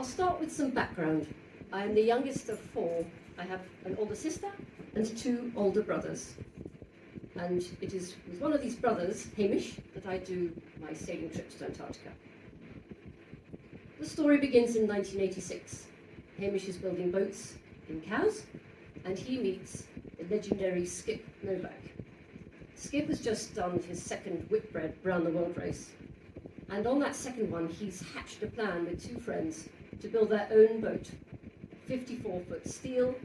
I'll start with some background. I am the youngest of four. I have an older sister and two older brothers. And it is with one of these brothers, Hamish, that I do my sailing trips to Antarctica. The story begins in 1986. Hamish is building boats in Cowes, and he meets the legendary Skip Novak. Skip has just done his second Whitbread round the world race. And on that second one, he's hatched a plan with two friends to build their own boat, 54-foot steel,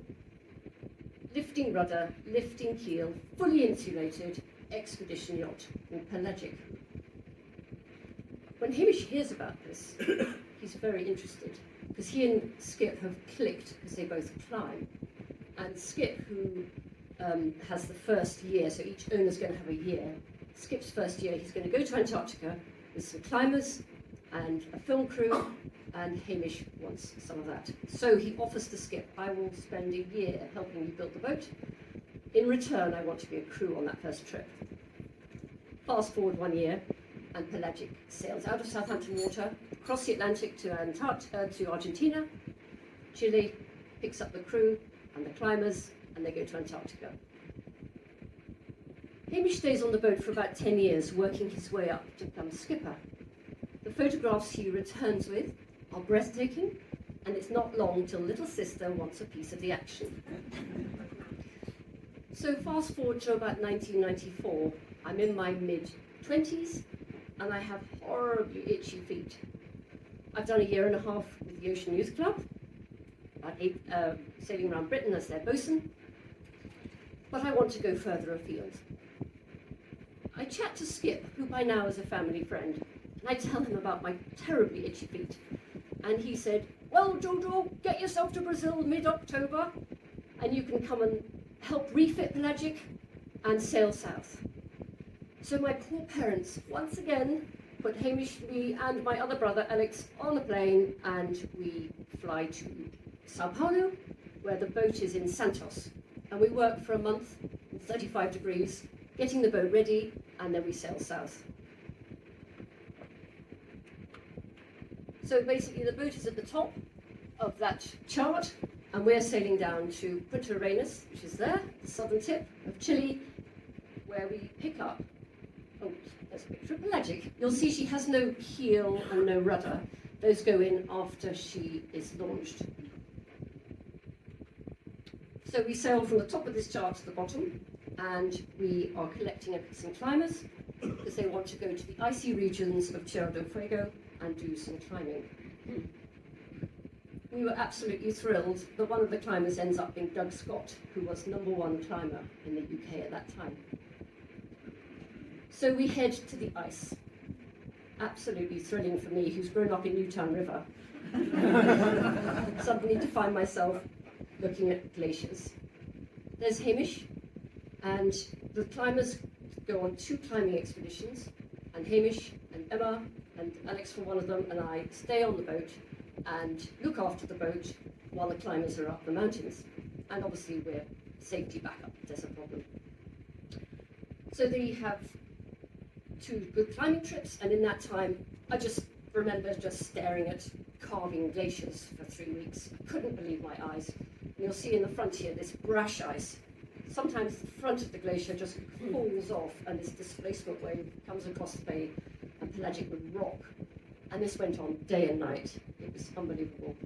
lifting rudder, lifting keel, fully insulated expedition yacht called Pelagic. When Hamish hears about this, he's very interested, because he and Skip have clicked because they both climb. And Skip, who has the first year, so each owner's going to have a year. Skip's first year, he's going to go to Antarctica with some climbers and a film crew, and Hamish wants some of that. So he offers to Skip, I will spend a year helping you build the boat. In return, I want to be a crew on that first trip. Fast forward 1 year, and Pelagic sails out of Southampton water, across the Atlantic to Argentina. Chile picks up the crew and the climbers, and they go to Antarctica. Hamish stays on the boat for about 10 years, working his way up to become skipper. The photographs he returns with are breathtaking, and it's not long till little sister wants a piece of the action. So fast forward to about 1994, I'm in my mid-20s, and I have horribly itchy feet. I've done 1.5 years with the Ocean Youth Club, sailing around Britain as their bosun, but I want to go further afield. I chat to Skip, who by now is a family friend, and I tell him about my terribly itchy feet. And he said, well, Jojo, get yourself to Brazil mid-October, and you can come and help refit Pelagic and sail south. So my poor parents, once again, put Hamish, me, and my other brother, Alex, on the plane, and we fly to Sao Paulo, where the boat is in Santos. And we work for a month in 35 degrees, getting the boat ready, and then we sail south. So basically the boat is at the top of that chart, and we're sailing down to Punta Arenas, which is there, the southern tip of Chile, where we pick up, oh, there's a picture of Pelagic. You'll see she has no keel and no rudder. Those go in after she is launched. So we sail from the top of this chart to the bottom, and we are collecting some climbers because they want to go to the icy regions of Tierra del Fuego and do some climbing. We were absolutely thrilled, but one of the climbers ends up being Doug Scott, who was #1 climber in the UK at that time. So we head to the ice. Absolutely thrilling for me, who's grown up in Newtown River. Suddenly to find myself looking at glaciers. There's Hamish, and the climbers go on 2 climbing expeditions, and Hamish and Emma and Alex for one of them and I stay on the boat and look after the boat while the climbers are up the mountains. And obviously we're safety backup if there's a problem. So they have 2 good climbing trips, and in that time I just remember just staring at carving glaciers for 3 weeks. I couldn't believe my eyes. And you'll see in the front here this brash ice. Sometimes the front of the glacier just falls off and this displacement wave comes across the bay and Pelagic would rock. And this went on day and night. It was unbelievable.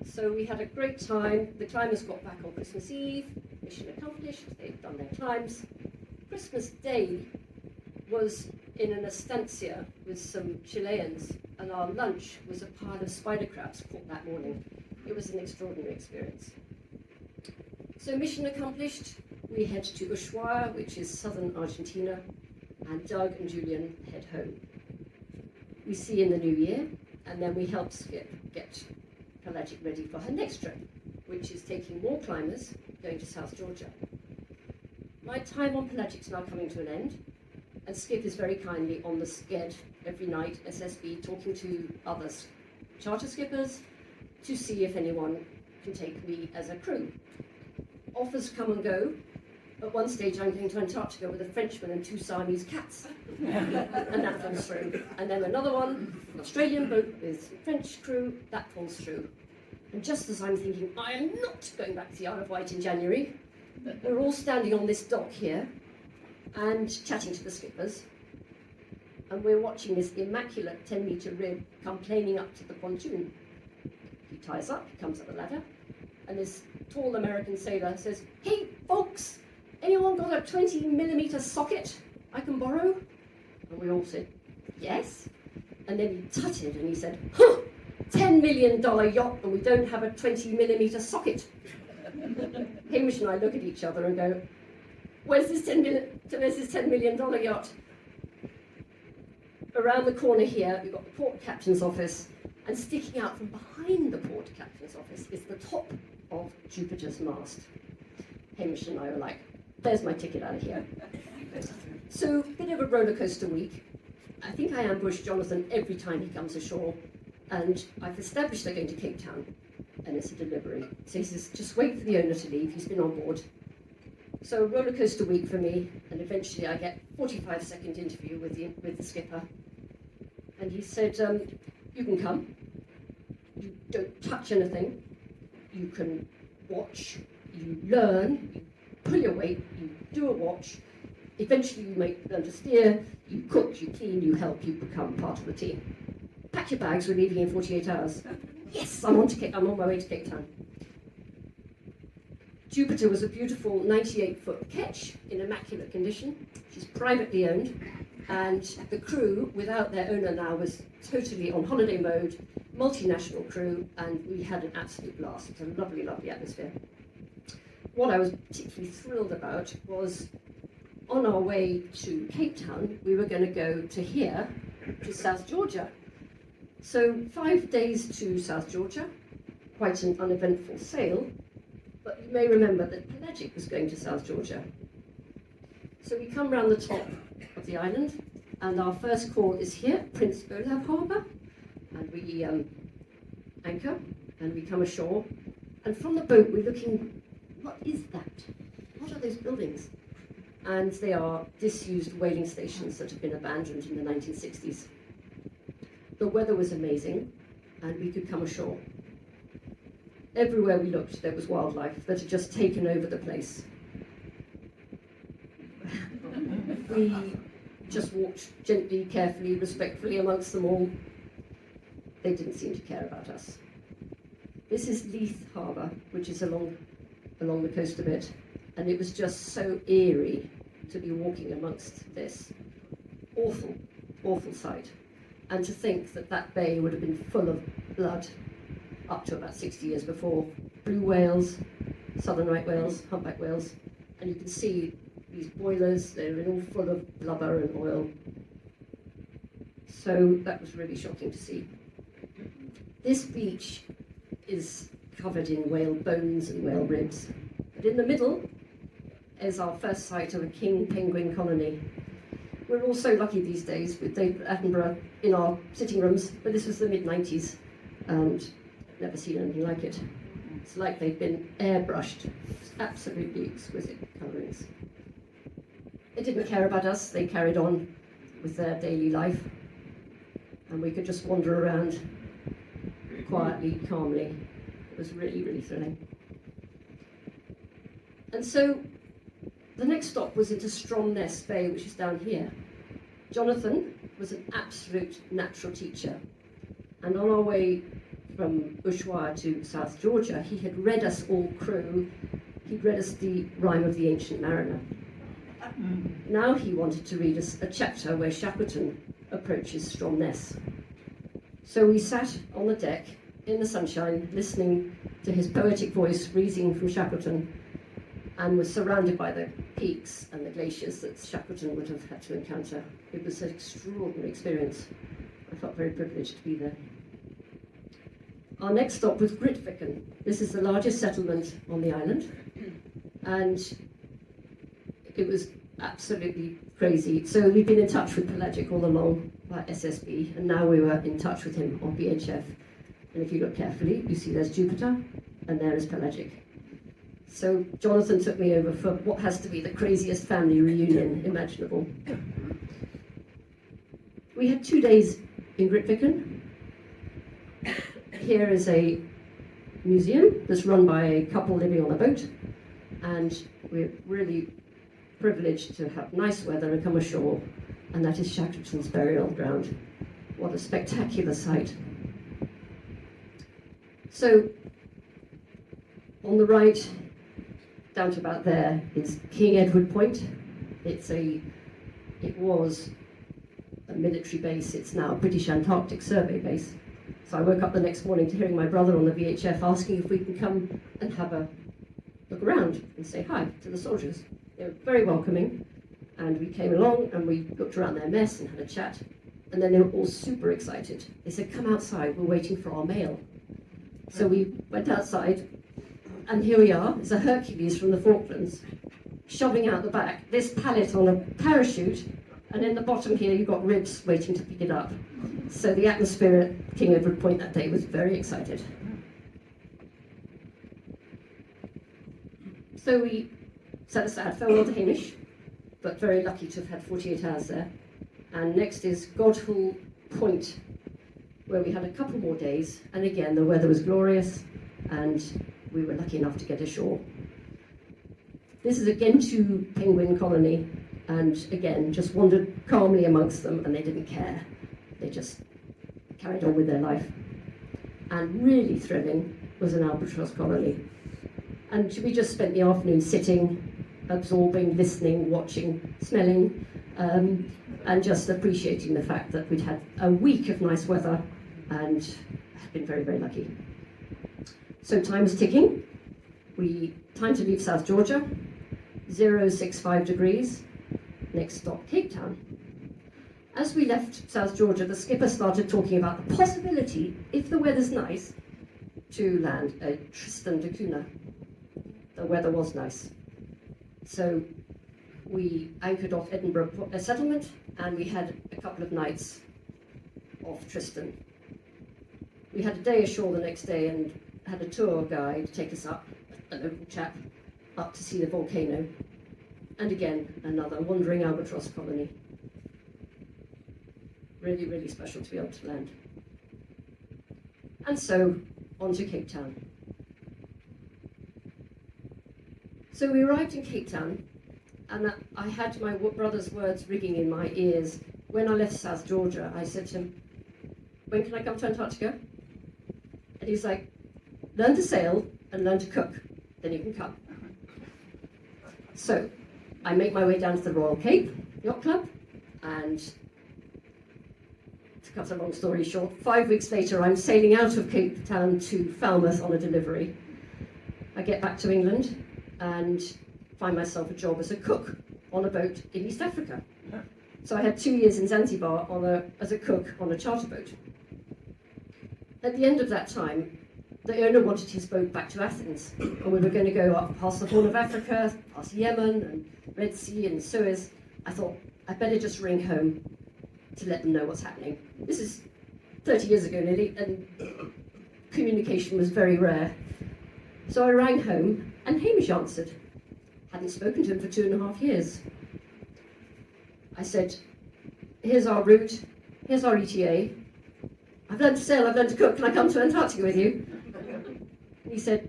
So we had a great time. The climbers got back on Christmas Eve, mission accomplished, they'd done their climbs. Christmas Day was in an estancia with some Chileans, and our lunch was a pile of spider crabs caught that morning. It was an extraordinary experience. So mission accomplished, we head to Ushuaia, which is southern Argentina, and Doug and Julian head home. We see in the new year, and then we help Skip get Pelagic ready for her next trip, which is taking more climbers, going to South Georgia. My time on Pelagic is now coming to an end, and Skip is very kindly on the sked every night, SSB, talking to other charter skippers to see if anyone can take me as a crew. Offers come and go. At one stage I'm going to Antarctica with a Frenchman and 2 Siamese cats, and that falls through. And then another one, an Australian boat with a French crew, that falls through. And just as I'm thinking, I am not going back to the Isle of Wight in January, we're all standing on this dock here and chatting to the skippers. And we're watching this immaculate 10-metre rib come planing up to the pontoon. He ties up, he comes up the ladder, and this tall American sailor says, "Hey, folks, anyone got a 20mm socket I can borrow?" And we all said, "Yes." And then he tutted and he said, "Huh, $10 million yacht and we don't have a 20mm socket." Hamish and I look at each other and go, where's this $10 million yacht? Around the corner here, we've got the port captain's office, and sticking out from behind the port captain's office is the top of Jupiter's mast. Hamish and I were like, there's my ticket out of here. So, bit of a roller coaster week. I think I ambush Jonathan every time he comes ashore, and I've established they're going to Cape Town, and it's a delivery. So he says, just wait for the owner to leave, he's been on board. So a roller coaster week for me, and eventually I get a 45-second interview with the skipper. And he said, you can come, you don't touch anything, you can watch, you learn, you pull your weight, you do a watch, eventually you learn to steer, you cook, you clean, you help, you become part of the team. Pack your bags, we're leaving in 48 hours. Yes, I'm on my way to Cape Town. Jupiter was a beautiful 98-foot ketch in immaculate condition. She's privately owned, and the crew, without their owner now, was totally on holiday mode, multinational crew, and we had an absolute blast. It's a lovely, lovely atmosphere. What I was particularly thrilled about was, on our way to Cape Town, we were going to go to here, to South Georgia. So 5 days to South Georgia, quite an uneventful sail, but you may remember that Pelagic was going to South Georgia. So we come round the top of the island, and our first call is here, Prince Olav Harbour, and we anchor, and we come ashore, and from the boat we're looking, what is that? What are those buildings? And they are disused whaling stations that have been abandoned in the 1960s. The weather was amazing, and we could come ashore. Everywhere we looked, there was wildlife that had just taken over the place. We just walked gently, carefully, respectfully amongst them all. They didn't seem to care about us. This is Leith Harbour, which is along the coast a bit, and it was just so eerie to be walking amongst this awful, awful sight. And to think that that bay would have been full of blood up to about 60 years before. Blue whales, southern right whales, humpback whales, and you can see these boilers, they're all full of blubber and oil. So that was really shocking to see. This beach is covered in whale bones and whale ribs, but in the middle is our first sight of a king penguin colony. We're all so lucky these days with David Attenborough in our sitting rooms, but this was the mid-90s, and never seen anything like it. It's like they've been airbrushed. It's absolutely exquisite colourings. They didn't care about us, they carried on with their daily life, and we could just wander around quietly, calmly. It was really, really thrilling. And so the next stop was into Stromness Bay, which is down here. Jonathan was an absolute natural teacher, and on our way from Ushuaia to South Georgia, he had read us all crew, he'd read us the Rime of the Ancient Mariner. Now he wanted to read us a chapter where Shackleton approaches Stromness. So we sat on the deck in the sunshine, listening to his poetic voice reading from Shackleton, and was surrounded by the peaks and the glaciers that Shackleton would have had to encounter. It was an extraordinary experience. I felt very privileged to be there. Our next stop was Grytviken. This is the largest settlement on the island, and it was absolutely crazy. So we've been in touch with Pelagic all along by SSB, and now we were in touch with him on VHF. And if you look carefully, you see there's Jupiter, and there is Pelagic. So Jonathan took me over for what has to be the craziest family reunion imaginable. We had 2 days in Grytviken. Here is a museum that's run by a couple living on a boat, and we're really privileged to have nice weather and come ashore, and that is Shackleton's burial ground. What a spectacular sight. So, on the right, down to about there, is King Edward Point. It was a military base, it's now a British Antarctic Survey base. So I woke up the next morning to hearing my brother on the VHF asking if we can come and have a look around and say hi to the soldiers. They were very welcoming, and we came along and we looked around their mess and had a chat, and then they were all super excited. They said, come outside, we're waiting for our mail. So we went outside, and here we are. It's a Hercules from the Falklands, shoving out the back this pallet on a parachute, and in the bottom here you've got ribs waiting to pick it up. So the atmosphere at King Edward Point that day was very excited. So we said a sad farewell to Hamish, but very lucky to have had 48 hours there. And next is Godhull Point, where we had a couple more days, and again the weather was glorious, and we were lucky enough to get ashore. This is a Gentoo penguin colony, and again just wandered calmly amongst them, and they didn't care. They just carried on with their life. And really thrilling was an albatross colony. And we just spent the afternoon sitting, absorbing, listening, watching, smelling, and just appreciating the fact that we'd had a week of nice weather and had been very, very lucky. So time is ticking. Time to leave South Georgia, 065 degrees, next stop Cape Town. As we left South Georgia, the skipper started talking about the possibility, if the weather's nice, to land at Tristan da Cunha. The weather was nice. So we anchored off Edinburgh settlement, and we had a couple of nights off Tristan. We had a day ashore the next day and had a tour guide take us up, a local chap, up to see the volcano. And again, another wandering albatross colony. Really, really special to be able to land. And so, on to Cape Town. So we arrived in Cape Town, and I had my brother's words ringing in my ears. When I left South Georgia, I said to him, when can I come to Antarctica? And he's like, learn to sail and learn to cook, then you can come. So I make my way down to the Royal Cape Yacht Club, and to cut a long story short, 5 weeks later I'm sailing out of Cape Town to Falmouth on a delivery. I get back to England and find myself a job as a cook on a boat in East Africa. So I had 2 years in Zanzibar as a cook on a charter boat. At the end of that time, the owner wanted his boat back to Athens, and we were going to go up past the Horn of Africa, past Yemen and Red Sea and Suez. I thought, I'd better just ring home to let them know what's happening. This is 30 years ago nearly, and communication was very rare. So I rang home, and Hamish answered. Hadn't spoken to him for 2.5 years. I said, here's our route, here's our ETA. I've learned to sail, I've learned to cook, can I come to Antarctica with you? He said,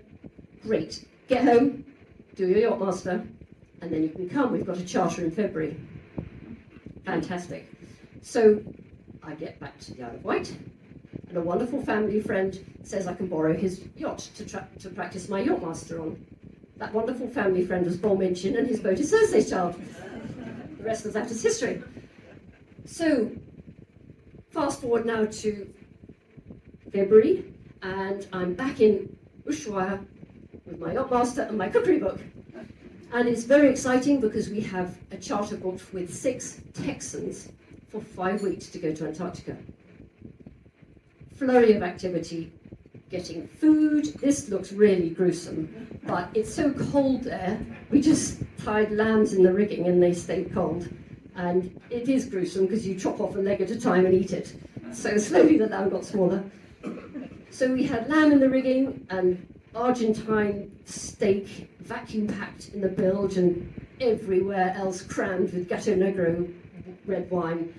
great, get home, do your yacht master, and then you can come. We've got a charter in February. Fantastic. So I get back to the Isle of Wight, and a wonderful family friend says I can borrow his yacht to practice my yacht master on. That wonderful family friend was Joanna Minchin, and his boat is Thursday's Child. The rest of that is history. So fast forward now to February, and I'm back in Ushuaia with my yacht master and my cookery book. And it's very exciting because we have a charter booked with 6 Texans for 5 weeks to go to Antarctica. Flurry of activity, getting food. This looks really gruesome, but it's so cold there. We just tied lambs in the rigging and they stayed cold. And it is gruesome because you chop off a leg at a time and eat it. So slowly the lamb got smaller. So we had lamb in the rigging and Argentine steak vacuum packed in the bilge and everywhere else crammed with Gato Negro red wine,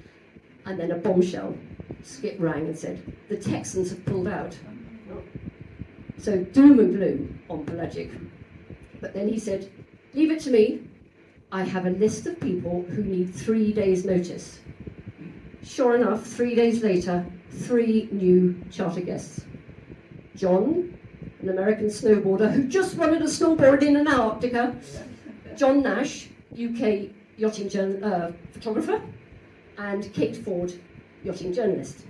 and then a bombshell. Skip rang and said, the Texans have pulled out. So doom and gloom on pelagic. But then he said, leave it to me. I have a list of people who need 3 days' notice. Sure enough, 3 days later, 3 new charter guests. John, an American snowboarder who just wanted a snowboard in Antarctica. John Nash, UK yachting photographer. And Kate Ford, yachting journalist.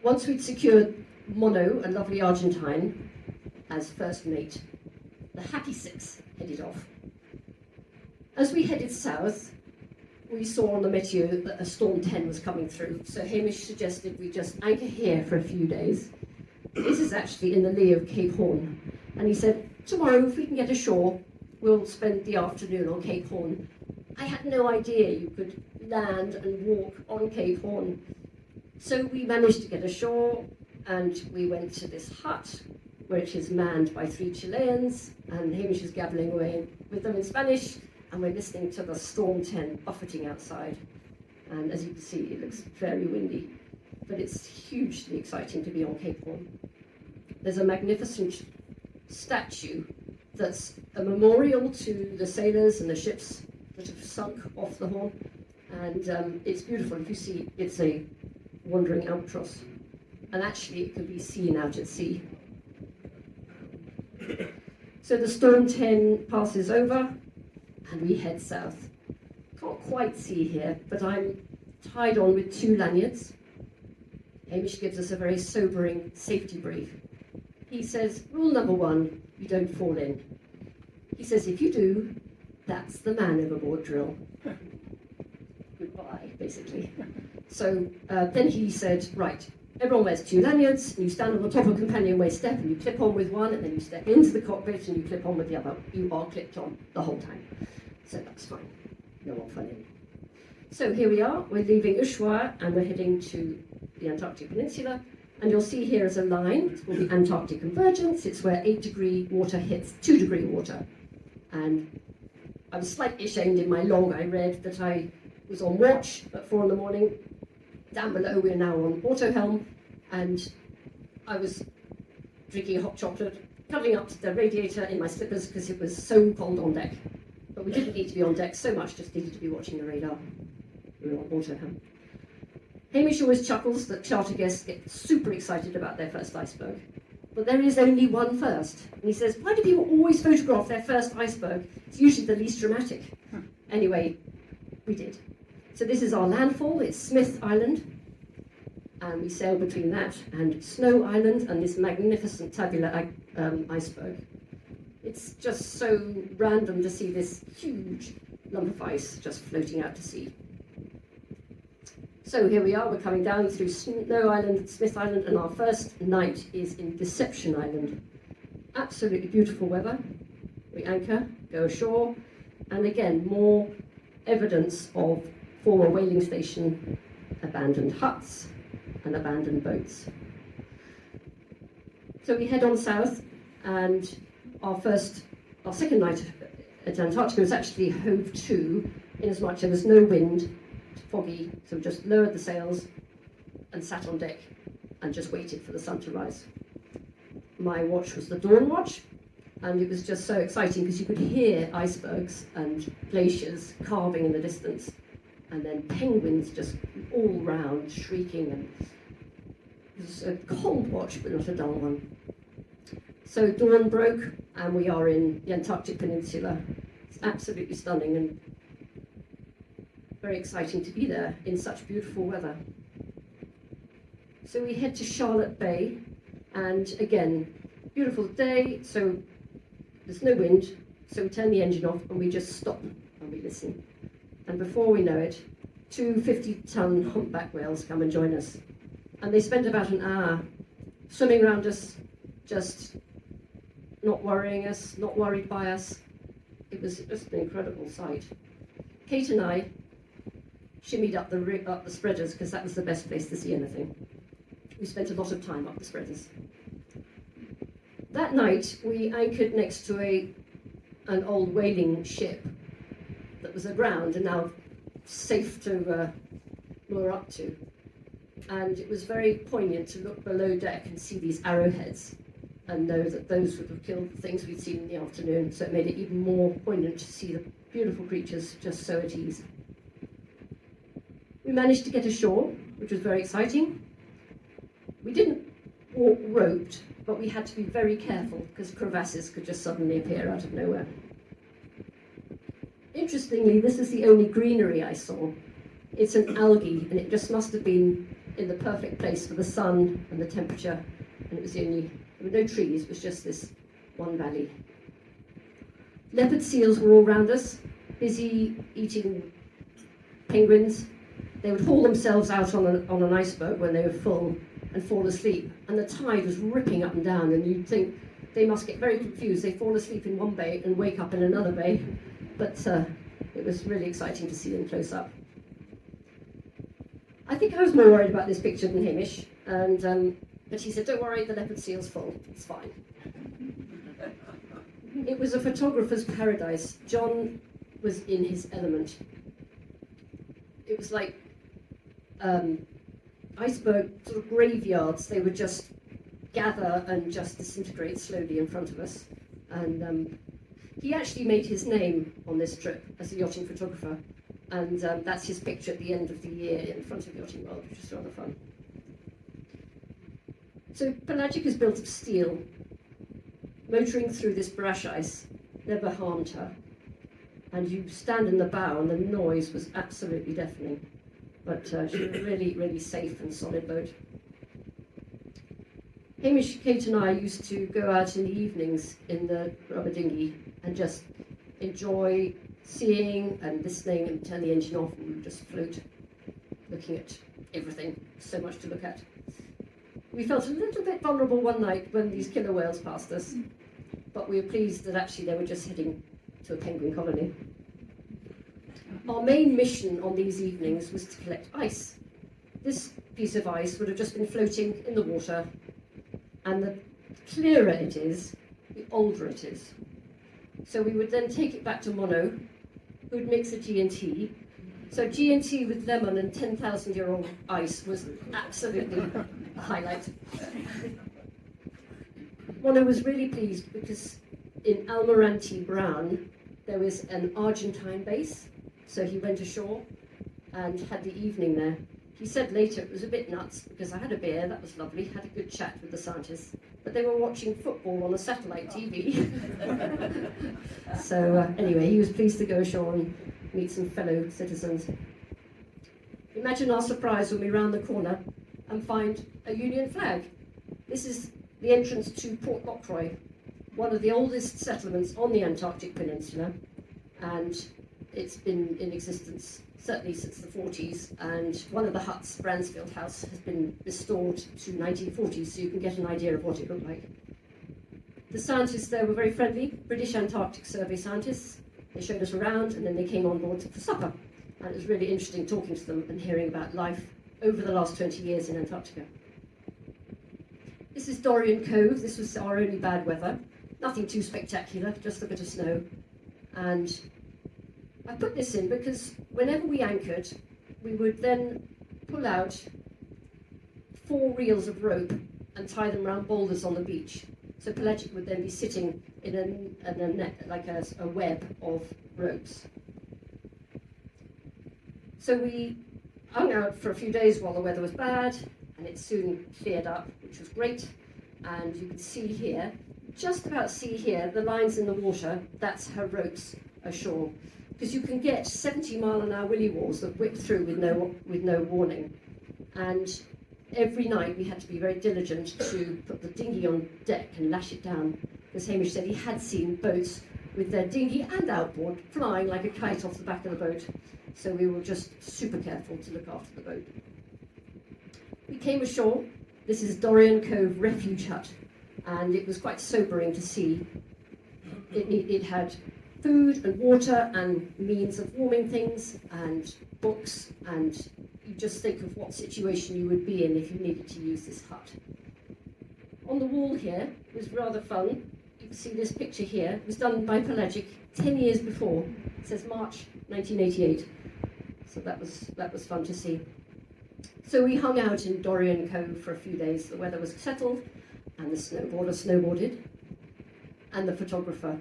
Once we'd secured Mono, a lovely Argentine, as first mate, the Happy Six headed off. As we headed south, we saw on the meteo that a storm 10 was coming through, so Hamish suggested we just anchor here for a few days. This is actually in the lee of Cape Horn, and he said, tomorrow if we can get ashore, we'll spend the afternoon on Cape Horn. I had no idea you could land and walk on Cape Horn. So we managed to get ashore, and we went to this hut, which is manned by 3 Chileans, and Hamish is gabbling away with them in Spanish, and we're listening to the storm 10 buffeting outside. And as you can see, it looks very windy, but it's hugely exciting to be on Cape Horn. There's a magnificent statue that's a memorial to the sailors and the ships that have sunk off the Horn, and it's beautiful. If you see, it's a wandering albatross, and actually it can be seen out at sea. So the storm 10 passes over, and we head south. Can't quite see here, but I'm tied on with 2 lanyards. Hamish gives us a very sobering safety brief. He says, rule number 1, you don't fall in. He says, if you do, that's the man overboard drill. Goodbye, basically. So then he said, right, everyone wears 2 lanyards, and you stand on the top of companionway step, and you clip on with one, and then you step into the cockpit, and you clip on with the other. You are clipped on the whole time. So that's fine. No one fell in. So here we are. We're leaving Ushuaia, and we're heading to the Antarctic Peninsula. And you'll see here is a line. It's called the Antarctic Convergence. It's where 8-degree water hits 2-degree water. And I was slightly ashamed in my log. I read that I was on watch at 4 in the morning. Down below, we're now on auto helm, and I was drinking hot chocolate, cuddling up to the radiator in my slippers because it was so cold on deck. But we didn't need to be on deck so much, just needed to be watching the radar. We were on auto helm. Hamish always chuckles that charter guests get super excited about their first iceberg. But there is only one first. And he says, why do people always photograph their first iceberg? It's usually the least dramatic. Anyway, we did. So this is our landfall. It's Smith Island. And we sail between that and Snow Island and this magnificent tabular iceberg. It's just so random to see this huge lump of ice just floating out to sea. So here we are, we're coming down through Snow Island, Smith Island, and our first night is in Deception Island. Absolutely beautiful weather. We anchor, go ashore, and again, more evidence of former whaling station, abandoned huts, and abandoned boats. So we head on south, and our second night at Antarctica was actually hove to, in as much there was no wind, foggy, so we just lowered the sails and sat on deck and just waited for the sun to rise. My watch was the dawn watch, and it was just so exciting because you could hear icebergs and glaciers carving in the distance, and then penguins just all round shrieking, and it was a cold watch but not a dull one. So dawn broke, and we are in the Antarctic Peninsula. It's absolutely stunning and very exciting to be there in such beautiful weather. So we head to Charlotte Bay, and again, beautiful day, so there's no wind, so we turn the engine off and we just stop and we listen. And before we know it, 2 50-ton humpback whales come and join us. And they spend about an hour swimming around us, just not worrying us, not worried by us. It was just an incredible sight. Kate and I shimmied up the spreaders because that was the best place to see anything. We spent a lot of time up the spreaders. That night, we anchored next to an old whaling ship that was aground and now safe to moor up to. And it was very poignant to look below deck and see these arrowheads and know that those would have killed the things we'd seen in the afternoon. So it made it even more poignant to see the beautiful creatures just so at ease. We managed to get ashore, which was very exciting. We didn't walk roped, but we had to be very careful because crevasses could just suddenly appear out of nowhere. Interestingly, this is the only greenery I saw. It's an algae, and it just must have been in the perfect place for the sun and the temperature, and it was the only, there were no trees, it was just this one valley. Leopard seals were all around us, busy eating penguins. They would haul themselves out on an iceberg when they were full and fall asleep, and the tide was ripping up and down, and you'd think they must get very confused. They fall asleep in one bay and wake up in another bay, but it was really exciting to see them close up. I think I was more worried about this picture than Hamish, but he said, "Don't worry, the leopard seal's full, it's fine." It was a photographer's paradise. John was in his element. It was like iceberg sort of graveyards. They would just gather and just disintegrate slowly in front of us. And he actually made his name on this trip as a yachting photographer. And that's his picture at the end of the year in front of Yachting World, which is rather fun. So Pelagic is built of steel. Motoring through this brash ice never harmed her. And you stand in the bow and the noise was absolutely deafening. But she was a really, really safe and solid boat. Hamish, Kate and I used to go out in the evenings in the rubber dinghy and just enjoy seeing and listening and turn the engine off, and we would just float, looking at everything. So much to look at. We felt a little bit vulnerable one night when these killer whales passed us, but we were pleased that actually they were just heading to a penguin colony. Our main mission on these evenings was to collect ice. This piece of ice would have just been floating in the water, and the clearer it is, the older it is. So we would then take it back to Mono, who would mix a G&T. So G&T with lemon and 10,000-year-old ice was absolutely a highlight. Mono was really pleased because in Almirante Brown there was an Argentine base, so he went ashore and had the evening there. He said later it was a bit nuts because I had a beer, that was lovely, had a good chat with the scientists, but they were watching football on a satellite TV. So anyway, he was pleased to go ashore and meet some fellow citizens. Imagine our surprise when we round the corner and find a Union flag. This is the entrance to Port Lockroy, one of the oldest settlements on the Antarctic Peninsula, and it's been in existence certainly since the 40s, and one of the huts, Bransfield House, has been restored to 1940s, so you can get an idea of what it looked like. The scientists there were very friendly, British Antarctic Survey scientists. They showed us around and then they came on board for supper, and it was really interesting talking to them and hearing about life over the last 20 years in Antarctica. This is Dorian Cove. This was our only bad weather. Nothing too spectacular, just a bit of snow. And I put this in because whenever we anchored, we would then pull out 4 reels of rope and tie them around boulders on the beach. So Pelagic would then be sitting in a net, like a web of ropes. So we hung out for a few days while the weather was bad, and it soon cleared up, which was great. And you can see here, just about see here, the lines in the water, that's her ropes ashore. Because you can get 70-mile-an-hour willy walls that whip through with no warning. And every night we had to be very diligent to put the dinghy on deck and lash it down. Because Hamish said he had seen boats with their dinghy and outboard flying like a kite off the back of the boat. So we were just super careful to look after the boat. We came ashore. This is Dorian Cove Refuge Hut, and it was quite sobering to see. It had food and water and means of warming things and books, and you just think of what situation you would be in if you needed to use this hut. On the wall here was rather fun. You can see this picture here. It was done by Pelagic 10 years before. It says March 1988. So that was fun to see. So we hung out in Dorian Cove for a few days. The weather was settled, and the snowboarder snowboarded, and the photographer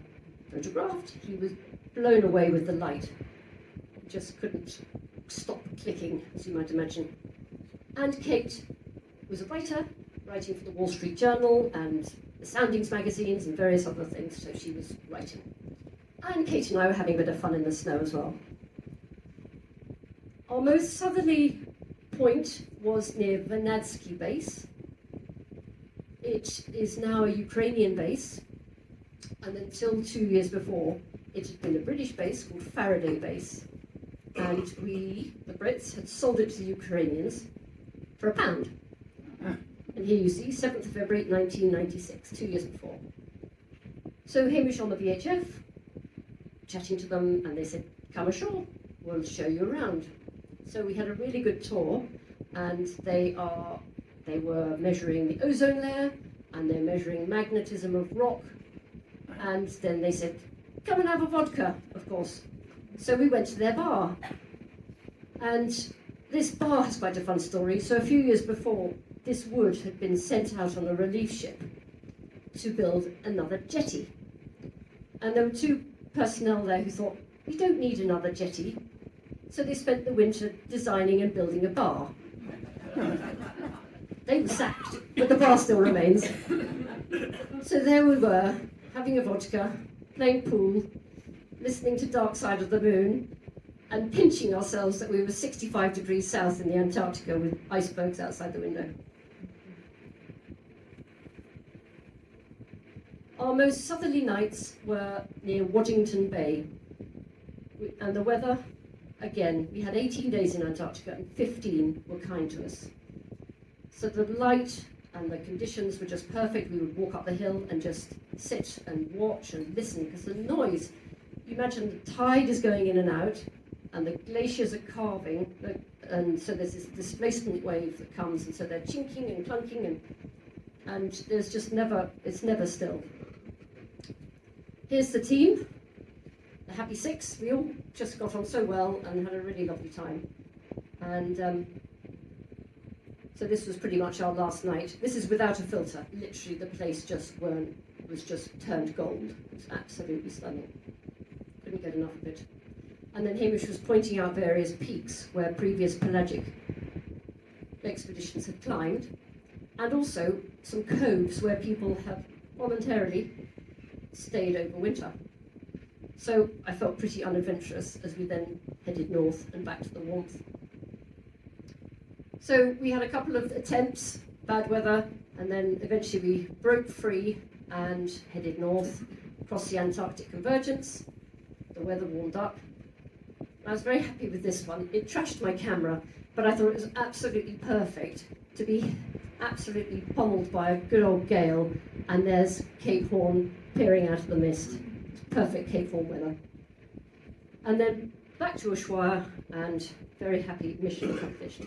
photographed. He was blown away with the light. He just couldn't stop clicking, as you might imagine. And Kate was a writer, writing for the Wall Street Journal and the Soundings magazines and various other things, so she was writing. And Kate and I were having a bit of fun in the snow as well. Our most southerly point was near Vernadsky Base. It is now a Ukrainian base, and until 2 years before, it had been a British base called Faraday Base, and we, the Brits, had sold it to the Ukrainians for £1. And here you see, 7th of February 1996, 2 years before. So Hamish on the VHF, chatting to them, and they said, come ashore, we'll show you around. So we had a really good tour, and they were measuring the ozone layer, and they're measuring magnetism of rock, and then they said, come and have a vodka, of course. So we went to their bar, and this bar has quite a fun story. So a few years before, this wood had been sent out on a relief ship to build another jetty. And there were two personnel there who thought, we don't need another jetty. So they spent the winter designing and building a bar. They were sacked, but the bar still remains. So there we were, having a vodka, playing pool, listening to Dark Side of the Moon, and pinching ourselves that we were 65 degrees south in the Antarctica with icebergs outside the window. Our most southerly nights were near Waddington Bay. And the weather, again, we had 18 days in Antarctica and 15 were kind to us. So the light and the conditions were just perfect. We would walk up the hill and just sit and watch and listen, because the noise, you imagine the tide is going in and out, and the glaciers are carving, and so there's this displacement wave that comes, and so they're chinking and clunking, and there's just it's never still. Here's the team, the Happy Six. We all just got on so well and had a really lovely time. And so this was pretty much our last night. This is without a filter. Literally, the place was just turned gold. It's absolutely stunning. Couldn't get enough of it. And then Hamish was pointing out various peaks where previous pelagic expeditions had climbed, and also some coves where people have voluntarily stayed over winter. So I felt pretty unadventurous as we then headed north and back to the warmth. So we had a couple of attempts, bad weather, and then eventually we broke free and headed north across the Antarctic Convergence. The weather warmed up. I was very happy with this one. It trashed my camera, but I thought it was absolutely perfect to be absolutely pummeled by a good old gale, and there's Cape Horn peering out of the mist. It's perfect Cape Horn weather. And then back to Ushuaia, and very happy, mission accomplished.